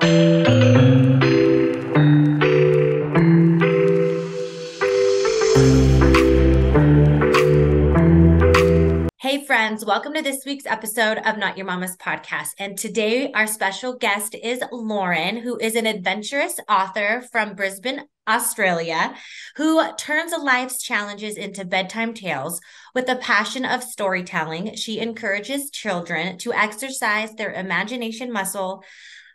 Hey friends, welcome to this week's episode of Not Your Mama's Podcast. And today our special guest is Lauren, who is an adventurous author from Brisbane, Australia, who turns a life's challenges into bedtime tales with a passion of storytelling. She encourages children to exercise their imagination muscle,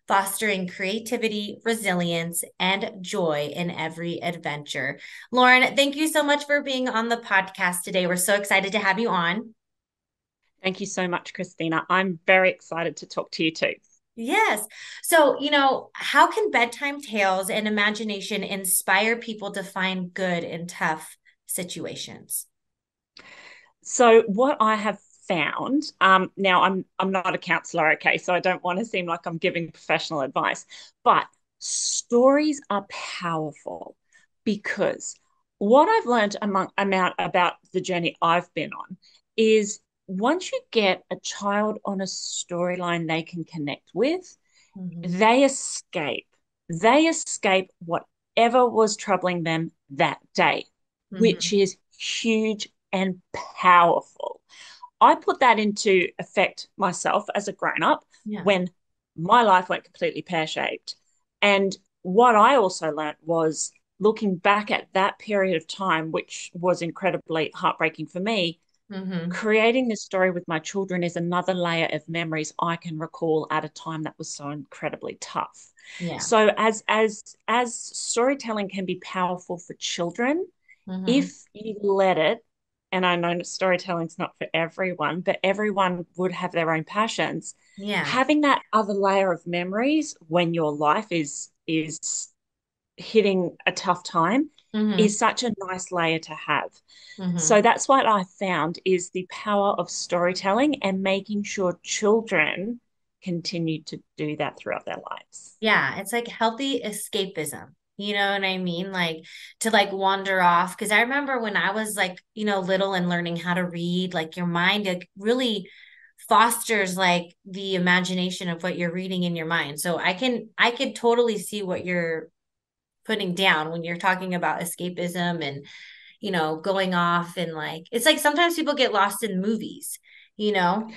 fostering creativity, resilience, and joy in every adventure. Lauren, thank you so much for being on the podcast today. We're so excited to have you on. Thank you so much, Christina. I'm very excited to talk to you too. Yes. So, how can bedtime tales and imagination inspire people to find good in tough situations? So, what I have found, now I'm not a counselor, okay, so I don't want to seem like I'm giving professional advice, but stories are powerful because what I've learned amount about the journey I've been on is once you get a child on a storyline they can connect with, Mhm. they escape. They escape whatever was troubling them that day, which Mhm. is huge and powerful. I put that into effect myself as a grown up Yeah. when my life went completely pear shaped. And what I also learned was looking back at that period of time, which was incredibly heartbreaking for me, Mhm. creating this story with my children is another layer of memories I can recall at a time that was so incredibly tough. Yeah. So as storytelling can be powerful for children, Mhm. if you let it, and I know storytelling's not for everyone, but everyone would have their own passions. Yeah. Having that other layer of memories when your life is hitting a tough time Mhm. is such a nice layer to have. So Mhm. that's what I found is the power of storytelling and making sure children continue to do that throughout their lives. Yeah, it's like healthy escapism. You know what I mean? Like to like wander off. Cause I remember when I was like, little and learning how to read, like your mind like really fosters like the imagination of what you're reading in your mind. So I could totally see what you're putting down when you're talking about escapism and, going off and like it's like sometimes people get lost in movies, you know?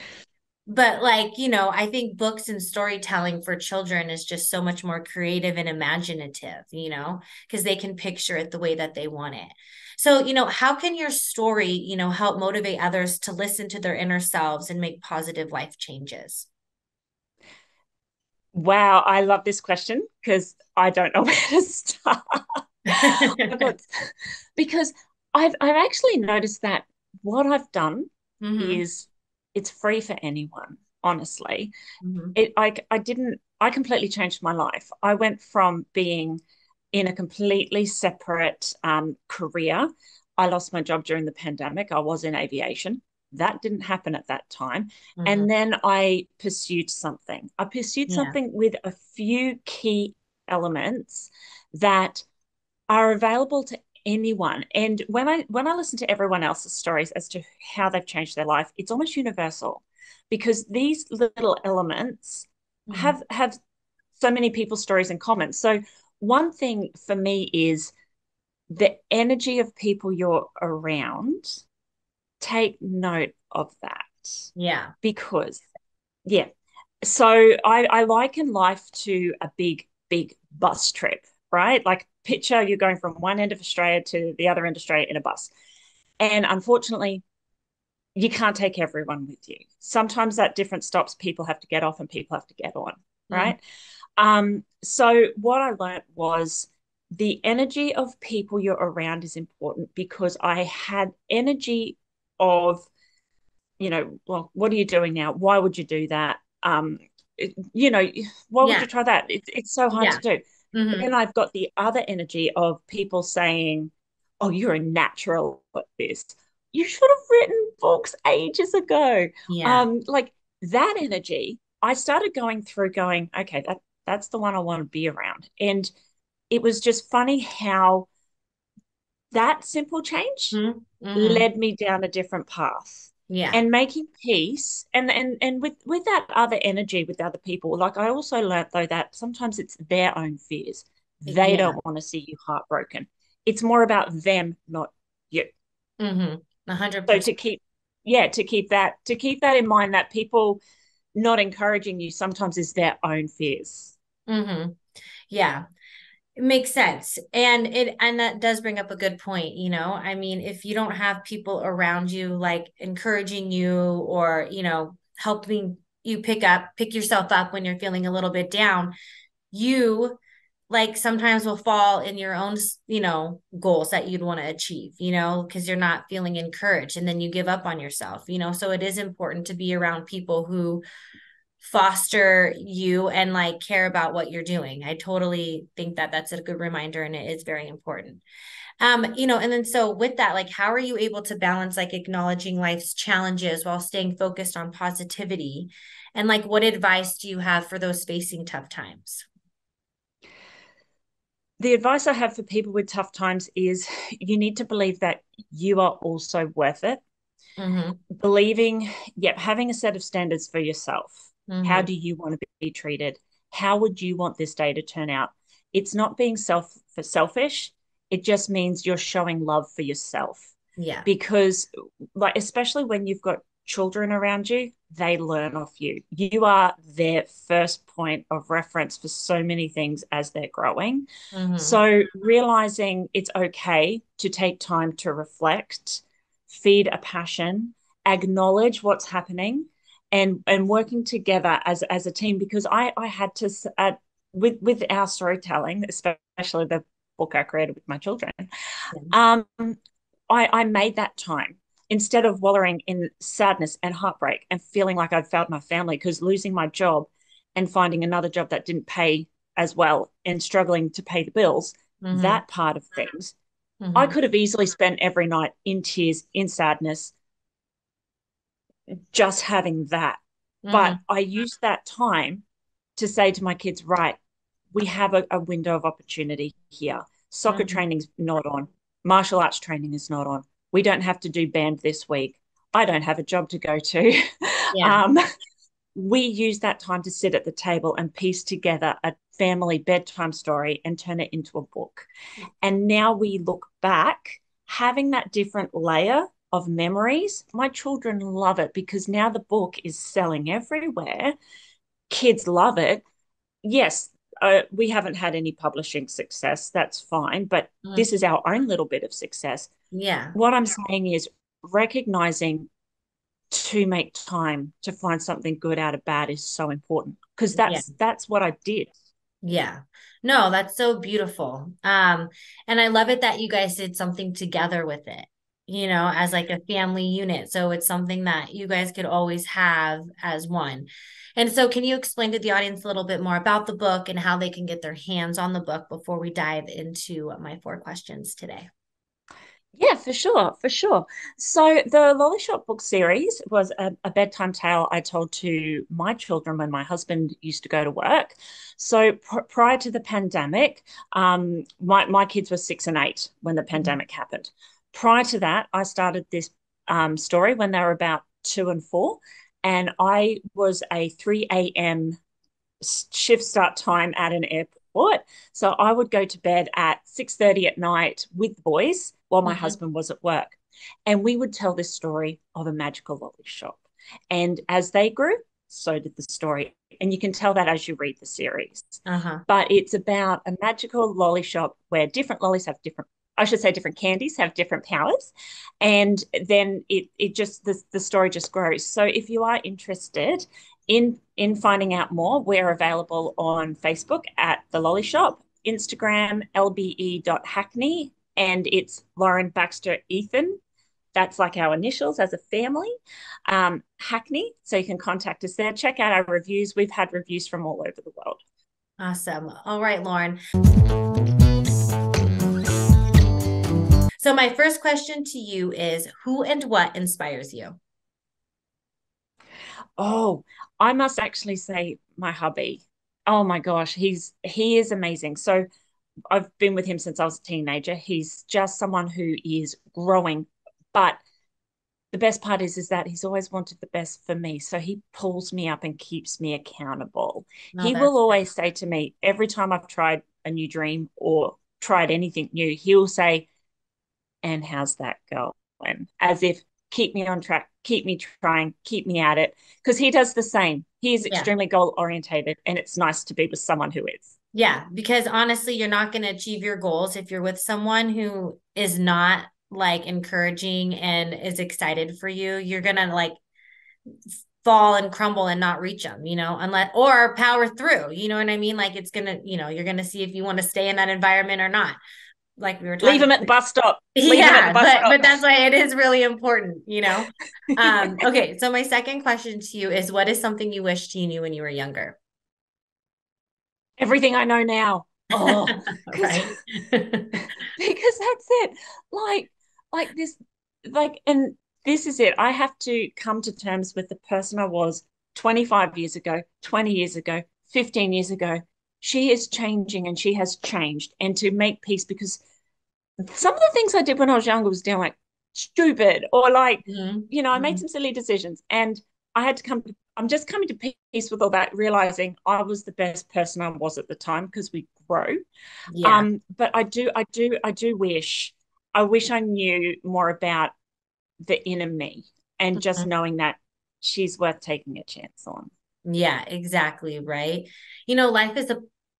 But like, I think books and storytelling for children is just so much more creative and imaginative, because they can picture it the way that they want it. So, how can your story, help motivate others to listen to their inner selves and make positive life changes? Wow, I love this question because I don't know where to start. I've got because I've actually noticed that what I've done Hmm. is it's free for anyone, honestly. Hmm. I completely changed my life. I went from being in a completely separate career. I lost my job during the pandemic. I was in aviation. That didn't happen at that time. Hmm. And then I pursued something. I pursued Yeah. something with a few key elements that are available to anyone. And when I listen to everyone else's stories as to how they've changed their life, it's almost universal because these little elements Hmm. have so many people's stories in common. So one thing for me is the energy of people you're around. Take note of that Yeah. because yeah. So I liken life to a big bus trip, right? Like picture you're going from one end of Australia to the other end of Australia in a bus. And unfortunately, you can't take everyone with you. Sometimes at different stops, people have to get off and people have to get on, Hmm. right? So what I learned was the energy of people you're around is important because I had energy of, well, what are you doing now? Why would you do that? You know, why would Yeah. you try that? It's so hard Yeah. to do. But Hmm. then I've got the other energy of people saying, oh, you're a natural at this. You should have written books ages ago. Yeah. Like that energy, I started going through going, okay, that's the one I want to be around. And it was just funny how that simple change Hmm. Hmm. led me down a different path. Yeah. and making peace and with that other energy with other people. Like I also learned though that sometimes it's their own fears. They Yeah. don't want to see you heartbroken. It's more about them, not you. Mm-hmm. A So 100%. to keep, yeah, to keep that in mind, that people not encouraging you sometimes is their own fears. Mm-hmm. Yeah. It makes sense. And that does bring up a good point, you know. I mean, if you don't have people around you like encouraging you or, helping you pick yourself up when you're feeling a little bit down, you like sometimes will fall in your own, goals that you'd want to achieve, because you're not feeling encouraged and then you give up on yourself, So it is important to be around people who foster you and like care about what you're doing. I totally think that that's a good reminder and it is very important. And then so with that, like how are you able to balance like acknowledging life's challenges while staying focused on positivity? And like what advice do you have for those facing tough times? The advice I have for people with tough times is you need to believe that you are also worth it. Mm-hmm. Believing, yep, having a set of standards for yourself. How Mm-hmm. do you want to be treated? How would you want this day to turn out? It's not being selfish. It just means you're showing love for yourself. Yeah. Because, like, especially when you've got children around you, they learn off you. You are their first point of reference for so many things as they're growing. Mm-hmm. So, realizing it's okay to take time to reflect, feed a passion, acknowledge what's happening, and working together as a team. Because I had to with our storytelling, especially the book I created with my children. Yeah. Um, I made that time instead of wallowing in sadness and heartbreak and feeling like I'd failed my family because losing my job and finding another job that didn't pay as well and struggling to pay the bills, Mm-hmm. that part of things, I Mm-hmm. could have easily spent every night in tears, in sadness, just having that. But Mm-hmm. I used that time to say to my kids, right, we have a window of opportunity here. Soccer Mm-hmm. training's not on. Martial arts training is not on. We don't have to do band this week. I don't have a job to go to. Yeah. um, we use that time to sit at the table and piece together a family bedtime story and turn it into a book. And now we look back, having that different layer of memories. My children love it because now the book is selling everywhere. Kids love it. Yes, we haven't had any publishing success. That's fine. But Mm-hmm. this is our own little bit of success. Yeah. What I'm saying is recognizing to make time to find something good out of bad is so important because Yeah. that's what I did. Yeah. No, that's so beautiful. And I love it that you guys did something together with it, as like a family unit. So it's something that you guys could always have as one. And so can you explain to the audience a little bit more about the book and how they can get their hands on the book before we dive into my four questions today? Yeah, for sure, for sure. So the Lolly Shop book series was a bedtime tale I told to my children when my husband used to go to work. So prior to the pandemic, my kids were 6 and 8 when the Mhm. pandemic happened. Prior to that, I started this story when they were about 2 and 4, and I was a 3 a.m. shift start time at an airport. So I would go to bed at 6:30 at night with the boys while my Mhm. husband was at work. And we would tell this story of a magical lolly shop. And as they grew, so did the story. And you can tell that as you read the series. Uh-huh. But it's about a magical lolly shop where different lollies have different, I should say different candies have different powers. And then it just the story just grows. So if you are interested in finding out more, we're available on Facebook at the Lolly Shop, Instagram lbe.hackney, and it's Lauren Baxter Ethan. That's like our initials as a family. Hackney. So you can contact us there. Check out our reviews. We've had reviews from all over the world. Awesome. All right, Lauren. So my first question to you is who and what inspires you? Oh, I must actually say my hubby. Oh my gosh, he is amazing. So I've been with him since I was a teenager. He's just someone who is growing, but the best part is that he's always wanted the best for me. So he pulls me up and keeps me accountable. No, He will that's always say to me, every time I've tried a new dream or tried anything new, he'll say, and how's that going? As if keep me on track, keep me trying, keep me at it. Because he does the same. He is yeah. extremely goal orientated, and it's nice to be with someone who is. Yeah, because honestly, you're not going to achieve your goals if you're with someone who is not like encouraging and is excited for you. You're going to like fall and crumble and not reach them, unless or power through, you know what I mean? Like it's going to, you're going to see if you want to stay in that environment or not. Like we were Leave talking. him at the bus stop. Leave him at the Yeah, bus but stop. that's why it is really important. Okay, so my second question to you is what is something you wished you knew when you were younger? Everything I know now. Oh, because Right. because that's it. Like, like this, and this is it. I have to come to terms with the person I was 25 years ago, 20 years ago, 15 years ago. She is changing and she has changed. And to make peace, because some of the things I did when I was younger was doing like stupid or like, Mhm. I made Mhm. some silly decisions. And I had to I'm just coming to peace with all that, realizing I was the best person I was at the time because we grow. Yeah. But I do I wish I knew more about the inner me and just Mhm. knowing that she's worth taking a chance on. Yeah, exactly, right? Life is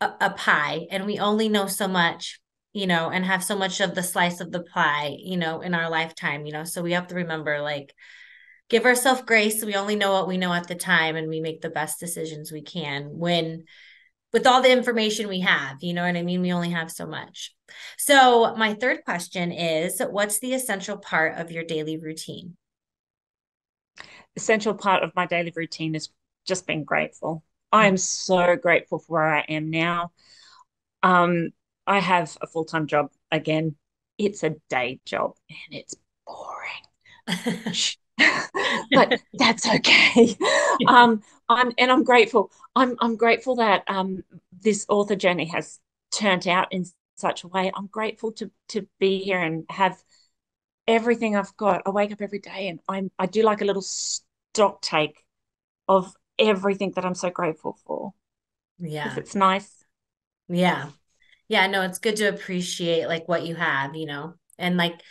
a pie and we only know so much, and have so much of the slice of the pie, in our lifetime. So we have to remember like give ourselves grace. We only know what we know at the time and we make the best decisions we can when with all the information we have, you know what I mean? We only have so much. So my third question is, what's the essential part of your daily routine? Essential part of my daily routine is just being grateful. I am so grateful for where I am now. Um, I have a full-time job again. It's a day job and it's boring. But that's okay. I'm grateful. I'm grateful that this author journey has turned out in such a way. I'm grateful to be here and have everything I've got. I wake up every day and I do like a little stock take of everything that I'm so grateful for because Yeah. it's nice. Yeah. Yeah, no, it's good to appreciate like what you have, and like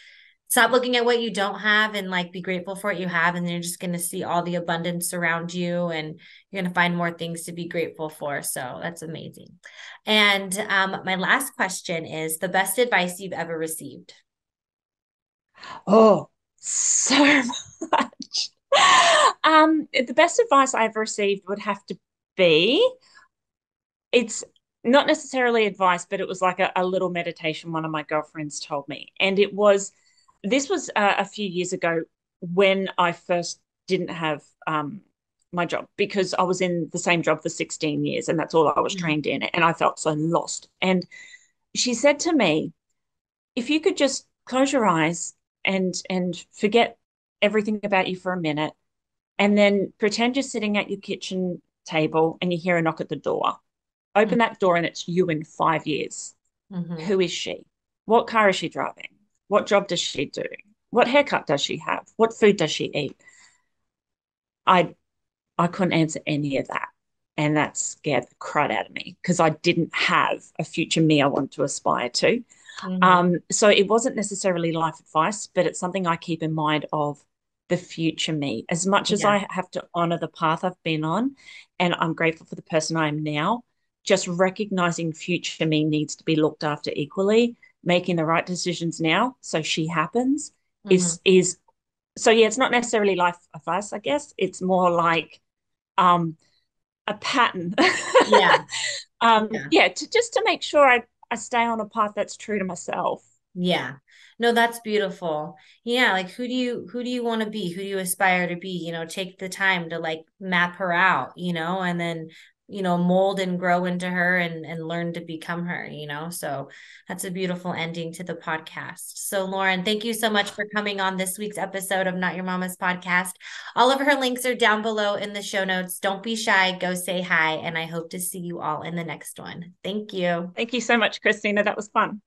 stop looking at what you don't have and like be grateful for what you have. And then you're just going to see all the abundance around you and you're going to find more things to be grateful for. So that's amazing. And my last question is the best advice you've ever received. Oh, so much. The best advice I've received would have to be it's not necessarily advice, but it was like a little meditation one of my girlfriends told me. And this was a few years ago when I first didn't have my job because I was in the same job for 16 years and that's all I was Mhm. trained in. And I felt so lost. And she said to me, if you could just close your eyes and forget everything about you for a minute and then pretend you're sitting at your kitchen table and you hear a knock at the door. Open that door and it's you in 5 years. Mhm. Who is she? What car is she driving? What job does she do? What haircut does she have? What food does she eat? I I couldn't answer any of that. And that scared the crud out of me because I didn't have a future me I wanted to aspire to. Mhm. So it wasn't necessarily life advice, but it's something I keep in mind of the future me. As much as Yeah. I have to honor the path I've been on, and I'm grateful for the person I am now, just recognizing future me needs to be looked after equally, making the right decisions now so she happens Mhm. is so yeah, it's not necessarily life advice, I guess. It's more like um a pattern. Yeah. Yeah. Yeah, just to make sure I stay on a path that's true to myself. Yeah. No, that's beautiful. Yeah, like who do you want to be? Who do you aspire to be? Take the time to like map her out, and then, mold and grow into her and learn to become her. So that's a beautiful ending to the podcast. So Lauren, thank you so much for coming on this week's episode of Not Your Mama's Podcast. All of her links are down below in the show notes. Don't be shy, go say hi, and I hope to see you all in the next one. Thank you. Thank you so much, Christina. That was fun.